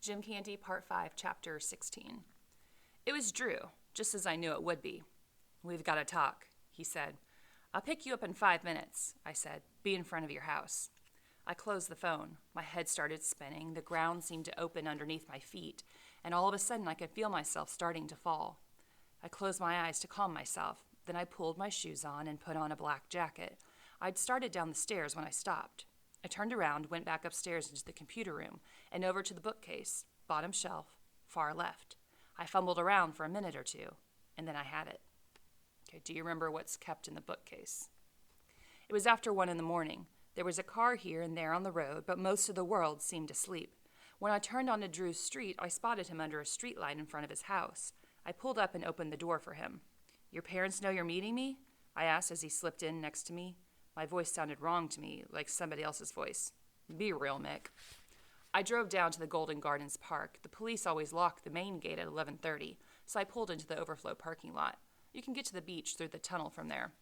Jim Candy, Part 5, Chapter 16. It was Drew, just as I knew it would be. "We've got to talk," he said. "I'll pick you up in 5 minutes," I said. "Be in front of your house." I closed the phone. My head started spinning. The ground seemed to open underneath my feet, and all of a sudden I could feel myself starting to fall. I closed my eyes to calm myself. Then I pulled my shoes on and put on a black jacket. I'd started down the stairs when I stopped. I turned around, went back upstairs into the computer room, and over to the bookcase, bottom shelf, far left. I fumbled around for a minute or two, and then I had it. Okay, do you remember what's kept in the bookcase? It was after 1 a.m. There was a car here and there on the road, but most of the world seemed asleep. When I turned onto Drew's street, I spotted him under a streetlight in front of his house. I pulled up and opened the door for him. "Your parents know you're meeting me?" I asked as he slipped in next to me. My voice sounded wrong to me, like somebody else's voice. "Be real, Mick." I drove down to the Golden Gardens Park. The police always lock the main gate at 11:30, so I pulled into the overflow parking lot. You can get to the beach through the tunnel from there.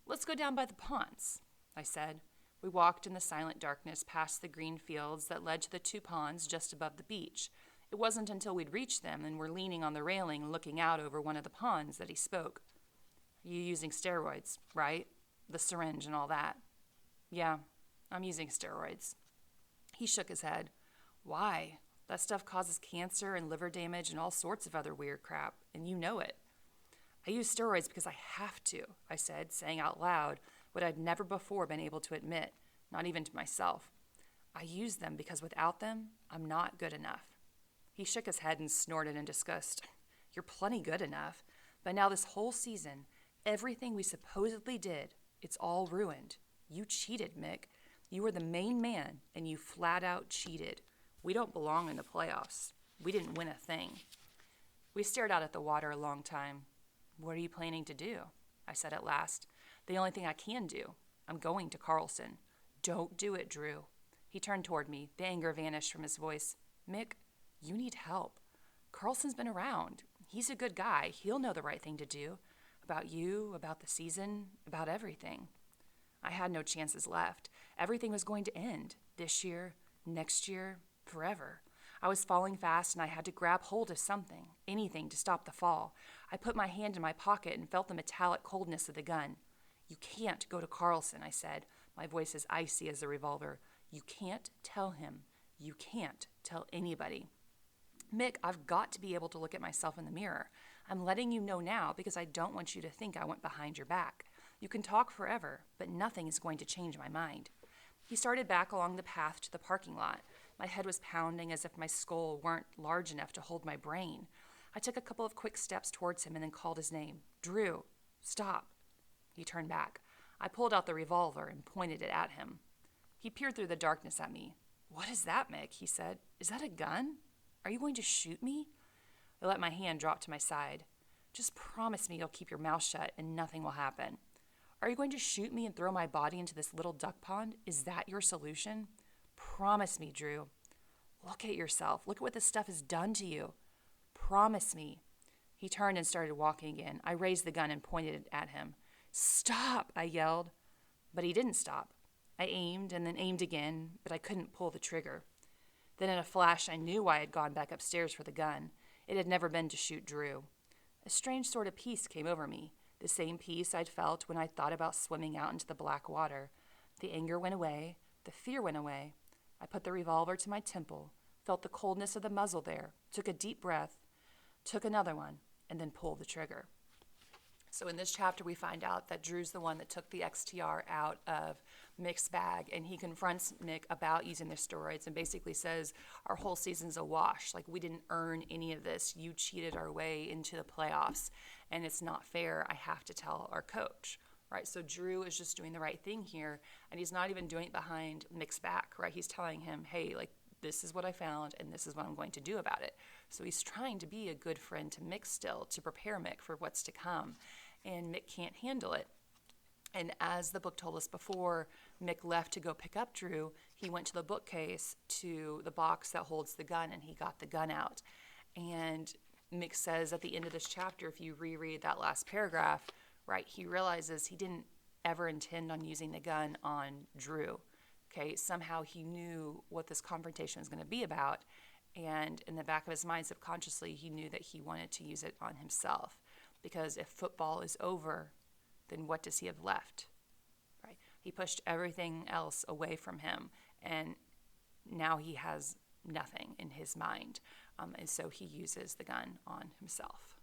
"Let's go down by the ponds," I said. We walked in the silent darkness past the green fields that led to the 2 ponds just above the beach. It wasn't until we'd reached them and were leaning on the railing and looking out over one of the ponds that he spoke. "You using steroids, right? The syringe and all that." "Yeah, I'm using steroids." He shook his head. "Why? That stuff causes cancer and liver damage and all sorts of other weird crap, and you know it." "I use steroids because I have to," I said, saying out loud what I'd never before been able to admit, not even to myself. "I use them because without them, I'm not good enough." He shook his head and snorted in disgust. "You're plenty good enough, but now this whole season, everything we supposedly did, it's all ruined. You cheated, Mick. You were the main man, and you flat out cheated. We don't belong in the playoffs. We didn't win a thing." We stared out at the water a long time. "What are you planning to do?" I said at last. "The only thing I can do. I'm going to Carlson." "Don't do it, Drew." He turned toward me. The anger vanished from his voice. "Mick, you need help. Carlson's been around. He's a good guy. He'll know the right thing to do. About you, about the season, about everything." I had no chances left. Everything was going to end. This year, next year, forever. I was falling fast and I had to grab hold of something, anything to stop the fall. I put my hand in my pocket and felt the metallic coldness of the gun. "You can't go to Carlson," I said, my voice as icy as the revolver. "You can't tell him. You can't tell anybody." "Mick, I've got to be able to look at myself in the mirror. I'm letting you know now because I don't want you to think I went behind your back. You can talk forever, but nothing is going to change my mind." He started back along the path to the parking lot. My head was pounding as if my skull weren't large enough to hold my brain. I took a couple of quick steps towards him and then called his name. "Drew, stop." He turned back. I pulled out the revolver and pointed it at him. He peered through the darkness at me. "What is that, Mick?" he said. "Is that a gun? Are you going to shoot me?" I let my hand drop to my side. "Just promise me you'll keep your mouth shut and nothing will happen." "Are you going to shoot me and throw my body into this little duck pond? Is that your solution?" "Promise me, Drew." "Look at yourself. Look at what this stuff has done to you." "Promise me." He turned and started walking again. I raised the gun and pointed it at him. "Stop!" I yelled. But he didn't stop. I aimed and then aimed again, but I couldn't pull the trigger. Then in a flash, I knew why I had gone back upstairs for the gun. It had never been to shoot Drew. A strange sort of peace came over me, the same peace I'd felt when I thought about swimming out into the black water. The anger went away. The fear went away. I put the revolver to my temple, felt the coldness of the muzzle there, took a deep breath, took another one, and then pulled the trigger. So in this chapter, we find out that Drew's the one that took the XTR out of Mick's bag, and he confronts Mick about using the steroids and basically says, "Our whole season's a wash. Like, we didn't earn any of this. You cheated our way into the playoffs, and it's not fair. I have to tell our coach." Right? So Drew is just doing the right thing here, and he's not even doing it behind Mick's back, right? He's telling him, "Hey, like, this is what I found, and this is what I'm going to do about it." So he's trying to be a good friend to Mick still, to prepare Mick for what's to come. And Mick can't handle it. And as the book told us before, Mick left to go pick up Drew. He went to the bookcase, to the box that holds the gun, and he got the gun out. And Mick says at the end of this chapter, if you reread that last paragraph, right, he realizes he didn't ever intend on using the gun on Drew. Okay, somehow he knew what this confrontation was going to be about, And in the back of his mind, subconsciously, he knew that he wanted to use it on himself. Because if football is over, then what does he have left? Right? He pushed everything else away from him, and now he has nothing in his mind. And so he uses the gun on himself.